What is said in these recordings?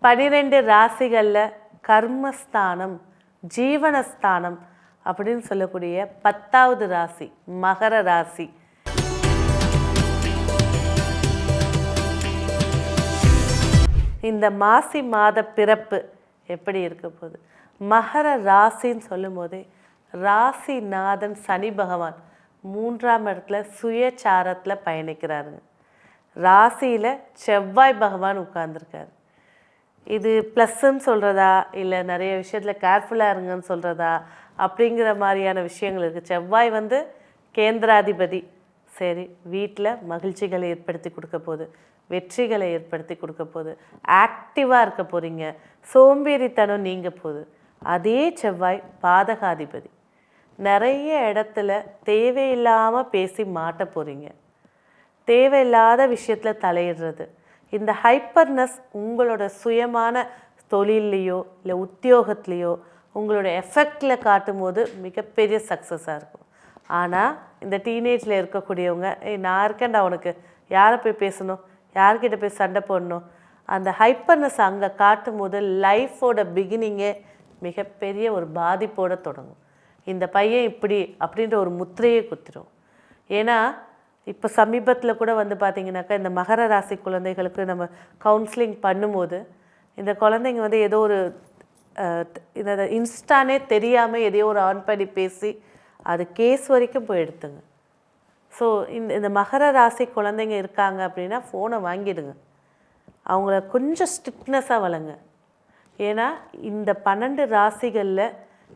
12 ராசிகளில் கர்மஸ்தானம், ஜீவனஸ்தானம் அப்படின்னு சொல்லக்கூடிய 10வது ராசி மகர ராசி. இந்த மாசி மாத பிறப்பு எப்படி இருக்க போகுது? மகர ராசின்னு சொல்லும் போதே ராசிநாதன் சனி பகவான் 3ஆம் இடத்துல சுயச்சாரத்தில் பயணிக்கிறாருங்க. ராசியில் செவ்வாய் பகவான் உட்கார்ந்துருக்காரு. இது ப்ளஸ்ன்னு சொல்கிறதா இல்லை நிறைய விஷயத்தில் கேர்ஃபுல்லாக இருங்கன்னு சொல்கிறதா அப்படிங்கிற மாதிரியான விஷயங்கள் இருக்குது. செவ்வாய் கேந்திராதிபதி. சரி, வீட்டில் மகிழ்ச்சிகளை ஏற்படுத்தி கொடுக்க போகுது, வெற்றிகளை ஏற்படுத்தி கொடுக்க போகுது, ஆக்டிவாக இருக்க போகிறீங்க, சோம்பேறித்தனம் நீங்க போகுது. அதே செவ்வாய் பாதகாதிபதி. நிறைய இடத்துல தேவையில்லாமல் பேசி மாட்ட போகிறீங்க, தேவையில்லாத விஷயத்தில் தலையிடுறது. இந்த ஹைப்பர்னஸ் உங்களோட சுயமான தொழில்லையோ இல்லை உத்தியோகத்துலேயோ உங்களோட எஃபெக்டில் காட்டும் போது மிகப்பெரிய சக்ஸஸாக இருக்கும். ஆனால் இந்த டீனேஜில் இருக்கக்கூடியவங்க, நான் இருக்கேன்டா உனக்கு, யாரை போய் பேசணும், யார்கிட்ட போய் சண்டை போடணும், அந்த ஹைப்பர்னஸ் அங்கே காட்டும் போது லைஃபோட பிகினிங்கே மிகப்பெரிய ஒரு பாதிப்போடு தொடங்கும். இந்த பையன் இப்படி அப்படின்ற ஒரு முத்திரையை குத்திரும். ஏன்னா இப்போ சமீபத்தில் கூட பார்த்திங்கனாக்கா இந்த மகர ராசி குழந்தைகளுக்கு நம்ம கவுன்சிலிங் பண்ணும்போது இந்த குழந்தைங்க ஏதோ ஒரு இந்த இன்ஸ்டானே தெரியாமல் எதையோ ஒரு ஆன் பண்ணி பேசி அது கேஸ் வரைக்கும் போய் எடுத்துங்க. ஸோ இந்த மகர ராசி குழந்தைங்க இருக்காங்க அப்படின்னா ஃபோனை வாங்கிடுங்க, அவங்கள கொஞ்சம் ஸ்ட்ரிக்ட்னஸாக வளங்க. ஏன்னா இந்த 12 ராசிகளில்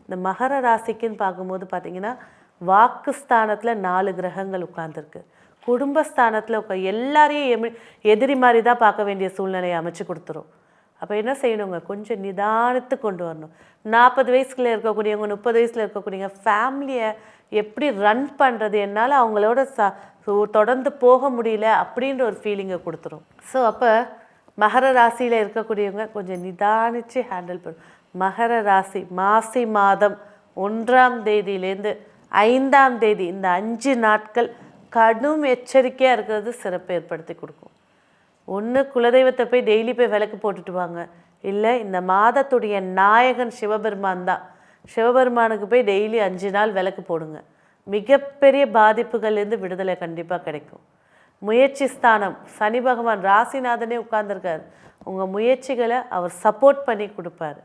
இந்த மகர ராசிக்குன்னு பார்க்கும்போது பார்த்திங்கன்னா வாக்குஸ்தானத்தில் 4 கிரகங்கள் உட்கார்ந்துருக்கு. குடும்பஸ்தானத்தில் எல்லாரையும் எதிரி மாதிரி தான் பார்க்க வேண்டிய சூழ்நிலையை அமைச்சு கொடுத்துரும். அப்போ என்ன செய்யணுங்க, கொஞ்சம் நிதானித்து கொண்டு வரணும். 40 வயசுக்குள்ளே இருக்கக்கூடியவங்க, 30 வயசில் இருக்கக்கூடியவங்க ஃபேமிலியை எப்படி ரன் பண்ணுறது, என்னால் அவங்களோட தொடர்ந்து போக முடியல அப்படின்ற ஒரு ஃபீலிங்கை கொடுத்துரும். ஸோ அப்போ மகர ராசியில் இருக்கக்கூடியவங்க கொஞ்சம் நிதானித்து ஹேண்டில் பண்ணும். மகர ராசி மாசி மாதம் 1ஆம் தேதியிலேருந்து 5ஆம் தேதி இந்த 5 நாட்கள் கடும் எச்சரிக்கையாக இருக்கிறது சிறப்பை ஏற்படுத்தி கொடுக்கும். ஒன்று குலதெய்வத்தை போய் டெய்லி போய் விளக்கு போட்டுட்டு வாங்க, இல்லை இந்த மாதத்துடைய நாயகன் சிவபெருமான் தான், சிவபெருமானுக்கு போய் டெய்லி 5 நாள் விளக்கு போடுங்க. மிகப்பெரிய பாதிப்புகள்லேருந்து விடுதலை கண்டிப்பாக கிடைக்கும். முயற்சி ஸ்தானம் சனி பகவான் ராசிநாதனே உட்கார்ந்துருக்கார். உங்கள் முயற்சிகளை அவர் சப்போர்ட் பண்ணி கொடுப்பார்.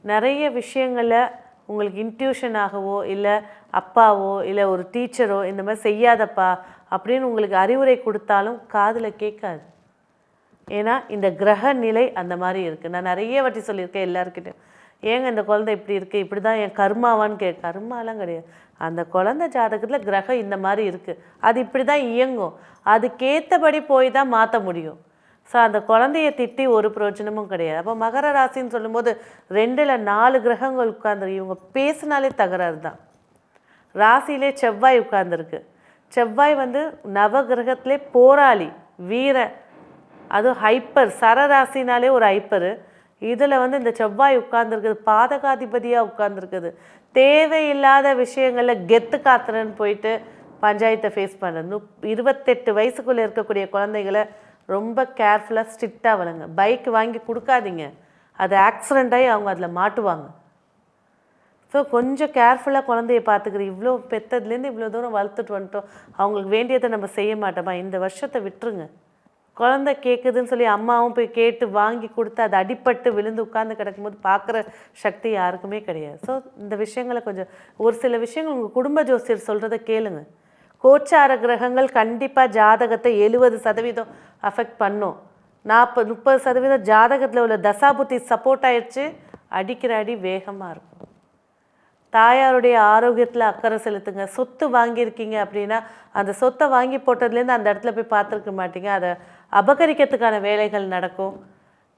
நிறைய விஷயங்களை உங்களுக்கு இன்ட்யூஷனாகவோ இல்லை அப்பாவோ இல்லை ஒரு டீச்சரோ இந்த மாதிரி செய்யாதப்பா அப்படின்னு உங்களுக்கு அறிவுரை கொடுத்தாலும் காதில் கேட்காது. ஏன்னா இந்த கிரக நிலை அந்த மாதிரி இருக்குது. நான் நிறைய வாட்டி சொல்லியிருக்கேன் எல்லாருக்கிட்டையும், ஏங்க இந்த குழந்தை இப்படி இருக்குது, இப்படி தான் என் கர்மாவான்னு கர்மாலாம் கிடையாது. அந்த குழந்தை ஜாதகத்தில் கிரகம் இந்த மாதிரி இருக்குது, அது இப்படி தான் இயங்கும், அதுக்கேற்றபடி போய் தான் மாற்ற முடியும். ஸோ அந்த குழந்தைய திட்டி ஒரு பிரயோஜனமும் கிடையாது. அப்போ மகர ராசின்னு சொல்லும்போது 2ல் 4 கிரகங்கள் உட்கார்ந்து, இவங்க பேசினாலே தகராறு தான். ராசியிலே செவ்வாய் உட்கார்ந்துருக்கு. செவ்வாய் நவ கிரகத்திலே போராளி, வீர, அதுவும் ஹைப்பர், சரராசினாலே ஒரு ஹைப்பரு. இதில் இந்த செவ்வாய் உட்கார்ந்துருக்குது, பாதகாதிபதியாக உட்கார்ந்துருக்குது. தேவையில்லாத விஷயங்களில் கெத்து காத்துறன்னு போயிட்டு பஞ்சாயத்தை ஃபேஸ் பண்ணுறது. 28 வயசுக்குள்ளே இருக்கக்கூடிய குழந்தைகளை ரொம்ப கேர்ஃபுல்லாக ஸ்ட்ரிக்டாக வளங்க. பைக் வாங்கி கொடுக்காதீங்க, அது ஆக்சிடெண்ட் ஆகி அவங்க அதில் மாட்டுவாங்க. ஸோ கொஞ்சம் கேர்ஃபுல்லாக குழந்தைய பார்த்துக்கிறேன். இவ்வளோ பெற்றதுலேருந்து இவ்வளோ தூரம் வளர்த்துட்டு வந்துட்டோம், அவங்களுக்கு வேண்டியதை நம்ம செய்ய மாட்டோமா, இந்த வருஷத்தை விட்டுருங்க. குழந்தை கேட்குதுன்னு சொல்லி அம்மாவும் போய் கேட்டு வாங்கி கொடுத்து அது அடிப்பட்டு விழுந்து உட்கார்ந்து கிடக்கும்போது பார்க்குற சக்தி யாருக்குமே கிடையாது. ஸோ இந்த விஷயங்களை கொஞ்சம், ஒரு சில விஷயங்கள் உங்கள் குடும்ப ஜோசியர் சொல்கிறத கேளுங்க. கோச்சார கிரகங்கள் கண்டிப்பாக ஜாதகத்தை 70% அஃபெக்ட் பண்ணும். 40-30% ஜாதகத்தில் உள்ள தசாபுத்தி சப்போர்ட் ஆயிடுச்சு, அடிக்கிற அடி வேகமாக இருக்கும். தாயாருடைய ஆரோக்கியத்தில் அக்கறை செலுத்துங்க. சொத்து வாங்கியிருக்கீங்க அப்படின்னா அந்த சொத்தை வாங்கி போட்டதுலேருந்து அந்த இடத்துல போய் பார்த்துருக்க மாட்டீங்க, அதை அபகரிக்கிறதுக்கான வேலைகள் நடக்கும்.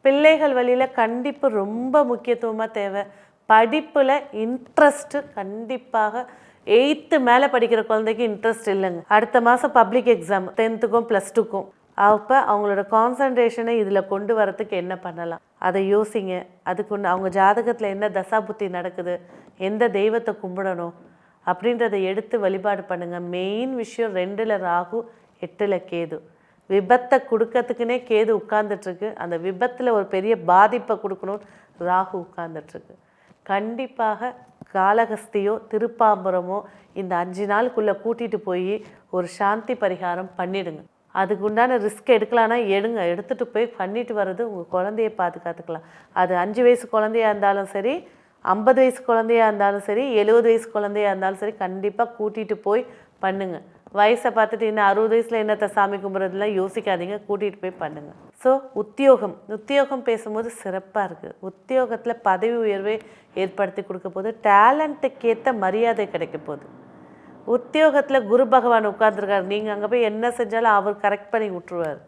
பிள்ளைகள் வழியில் கண்டிப்பு ரொம்ப முக்கியத்துவமாக தேவை. படிப்பில் இன்ட்ரெஸ்ட்டு கண்டிப்பாக 8th மேலே படிக்கிற குழந்தைக்கு இன்ட்ரெஸ்ட் இல்லைங்க. அடுத்த மாதம் பப்ளிக் எக்ஸாம் 10th +2. அப்போ அவங்களோட கான்சன்ட்ரேஷனை இதில் கொண்டு வரத்துக்கு என்ன பண்ணலாம் அதை யோசிங்க. அதுக்கு அவங்க ஜாதகத்தில் என்ன தசாபுத்தி நடக்குது, எந்த தெய்வத்தை கும்பிடணும் அப்படின்றத எடுத்து வழிபாடு பண்ணுங்கள். மெயின் விஷயம் 2ல் ராகு 8ல் கேது. விபத்தை கொடுக்கறதுக்குனே கேது உட்கார்ந்துட்டுருக்கு. அந்த விபத்தில் ஒரு பெரிய பாதிப்பை கொடுக்கணும்னு ராகு உட்கார்ந்துட்டுருக்கு. கண்டிப்பாக காளஹஸ்தியோ திருப்பாம்பரமோ இந்த 5 நாளுக்குள்ளே கூட்டிகிட்டு போய் ஒரு சாந்தி பரிகாரம் பண்ணிடுங்க. அதுக்கு உண்டான ரிஸ்க் எடுக்கலான்னா எடுத்துகிட்டு போய் பண்ணிட்டு வர்றது உங்கள் குழந்தைய பாதுகாத்துக்கலாம். அது 5 வயசு குழந்தையாக இருந்தாலும் சரி, 50 வயசு குழந்தையாக இருந்தாலும் சரி, 70 வயசு குழந்தையாக இருந்தாலும் சரி, கண்டிப்பாக கூட்டிகிட்டு போய் பண்ணுங்கள். வயசை பார்த்துட்டு இன்னும் 60 வயசில் என்னத்தை சாமி கும்பிட்றதுலாம் யோசிக்காதீங்க, கூட்டிகிட்டு போய் பண்ணுங்கள். ஸோ உத்தியோகம் பேசும்போது சிறப்பாக இருக்குது. உத்தியோகத்தில் பதவி உயர்வை ஏற்படுத்தி கொடுக்க போது, டேலண்ட்டுக்கேற்ற மரியாதை கிடைக்க போகுது. உத்தியோகத்தில் குரு பகவான் உட்கார்ந்துருக்காரு. நீங்கள் அங்கே போய் என்ன செஞ்சாலும் அவர் கரெக்ட் பண்ணி விட்ருவார்.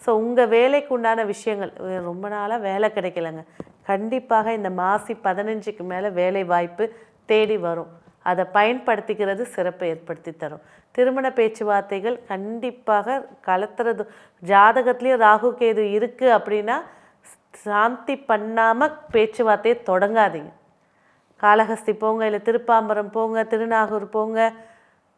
ஸோ உங்கள் வேலைக்கு உண்டான விஷயங்கள், ரொம்ப நாளாக வேலை கிடைக்கலங்க, கண்டிப்பாக இந்த மாசி 15க்கு மேலே வேலை வாய்ப்பு தேடி வரும். அதை பயன்படுத்திக்கிறது சிறப்பை ஏற்படுத்தி தரும். திருமண பேச்சுவார்த்தைகள் கண்டிப்பாக கலத்துறது. ஜாதகத்துலேயும் ராகு கேது இருக்குது அப்படின்னா சாந்தி பண்ணாமல் பேச்சுவார்த்தையை தொடங்காதீங்க. காளஹஸ்தி போங்க, இல்லை திருப்பாம்பரம் போங்க, திருநாகூர் போங்க,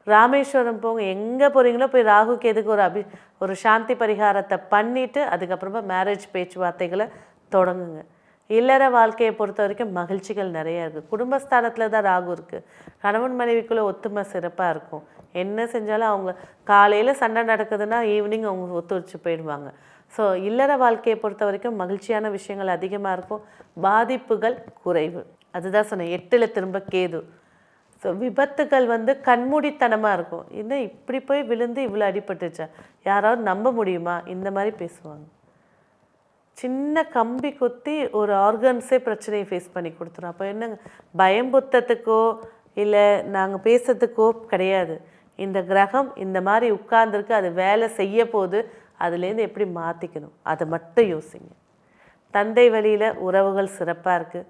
ராமேஸ்வரம் போங்க, எங்கே போகிறீங்களோ போய் ராகு கேதுக்கு ஒரு சாந்தி பரிகாரத்தை பண்ணிவிட்டு அதுக்கப்புறமா மேரேஜ் பேச்சுவார்த்தைகளை தொடங்குங்க. இல்லற வாழ்க்கையை பொறுத்த வரைக்கும் மகிழ்ச்சிகள் நிறையா இருக்குது. குடும்பஸ்தானத்தில் தான் ராகு இருக்குது. கணவன் மனைவிக்குள்ளே ஒத்துமை சிறப்பாக இருக்கும். என்ன செஞ்சாலும் அவங்க காலையில் சண்டை நடக்குதுன்னா ஈவினிங் அவங்க ஒத்துழைச்சி போயிடுவாங்க. ஸோ இல்லற வாழ்க்கையை பொறுத்த வரைக்கும் மகிழ்ச்சியான விஷயங்கள் அதிகமாக இருக்கும், பாதிப்புகள் குறைவு. அதுதான் சொன்னேன், 8ல் திரும்ப கேது. ஸோ விபத்துகள் கண்மூடித்தனமாக இருக்கும். இன்னும் இப்படி போய் விழுந்து இவ்வளோ அடிபட்டுச்சா, யாராவது நம்ப முடியுமா, இந்த மாதிரி பேசுவாங்க. சின்ன கம்பி கொத்தி ஒரு ஆர்கன்ஸே பிரச்சனையை ஃபேஸ் பண்ணி கொடுத்துரும். அப்போ என்னங்க, பயம்புத்தத்துக்கோ இல்லை நாங்கள் பேசுறதுக்கோ கிடையாது. இந்த கிரகம் இந்த மாதிரி உட்கார்ந்துருக்கு, அது வேலை செய்ய போது, அதுலேருந்து எப்படி மாற்றிக்கணும் அதை மட்டும் யோசிங்க. தந்தை வழியில் உறவுகள் சிறப்பாக இருக்குது.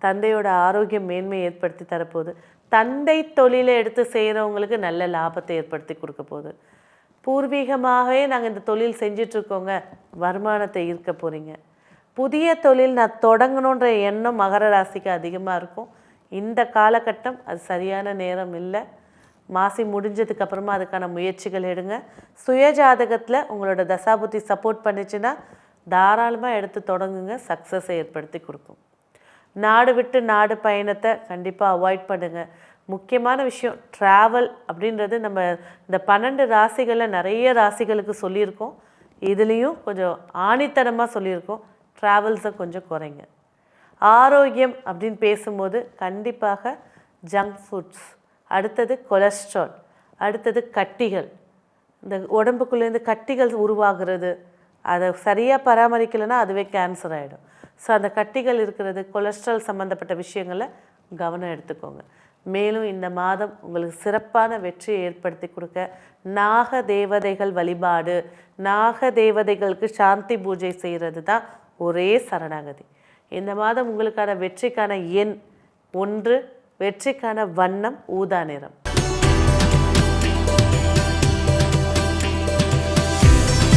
தந்தையோட ஆரோக்கியம் மேன்மை ஏற்படுத்தி தரப்போகுது. தந்தை தொழிலை எடுத்து செய்கிறவங்களுக்கு நல்ல லாபத்தை ஏற்படுத்தி கொடுக்க போகுது. பூர்வீகமாகவே நாங்கள் இந்த தொழில் செஞ்சிட்ருக்கோங்க, வருமானத்தை ஈர்க்க போகிறீங்க. புதிய தொழில் நான் தொடங்கணுன்ற எண்ணம் மகர ராசிக்கு அதிகமாக இருக்கும். இந்த காலகட்டம் அது சரியான நேரம் இல்லை. மாசி முடிஞ்சதுக்கப்புறமா அதுக்கான முயற்சிகள் எடுங்க. சுயஜாதகத்தில் உங்களோட தசாபுத்தி சப்போர்ட் பண்ணிச்சுன்னா தாராளமாக எடுத்து தொடங்குங்க, சக்ஸஸை ஏற்படுத்தி கொடுக்கும். நாடு விட்டு நாடு பயணத்தை கண்டிப்பாக அவாய்ட் பண்ணுங்கள். முக்கியமான விஷயம் ட்ராவல் அப்படின்றது நம்ம இந்த 12 ராசிகளில் நிறைய ராசிகளுக்கு சொல்லியிருக்கோம். இதுலேயும் கொஞ்சம் ஆணித்தனமாக சொல்லியிருக்கோம், ட்ராவல்ஸை கொஞ்சம் குறைங்க. ஆரோக்கியம் அப்படின்னு பேசும்போது கண்டிப்பாக ஜங்க் ஃபுட்ஸ், அடுத்தது கொலஸ்ட்ரால், அடுத்தது கட்டிகள், இந்த உடம்புக்குள்ளேருந்து கட்டிகள் உருவாகிறது, அதை சரியாக பராமரிக்கலைன்னா அதுவே கேன்சர் ஆகிடும். ஸோ அந்த கட்டிகள் இருக்கிறது, கொலஸ்ட்ரால் சம்மந்தப்பட்ட விஷயங்களை கவனம் எடுத்துக்கோங்க. மேலும் இந்த மாதம் உங்களுக்கு சிறப்பான வெற்றியை ஏற்படுத்தி கொடுக்க நாக தேவதைகள் வழிபாடு, நாக தேவதைகளுக்கு சாந்தி பூஜை செய்கிறது தான் ஒரே சரணாகதி. இந்த மாதம் உங்களுக்கான வெற்றிக்கான எண் 1, வெற்றிக்கான வண்ணம் ஊதா நிறம்.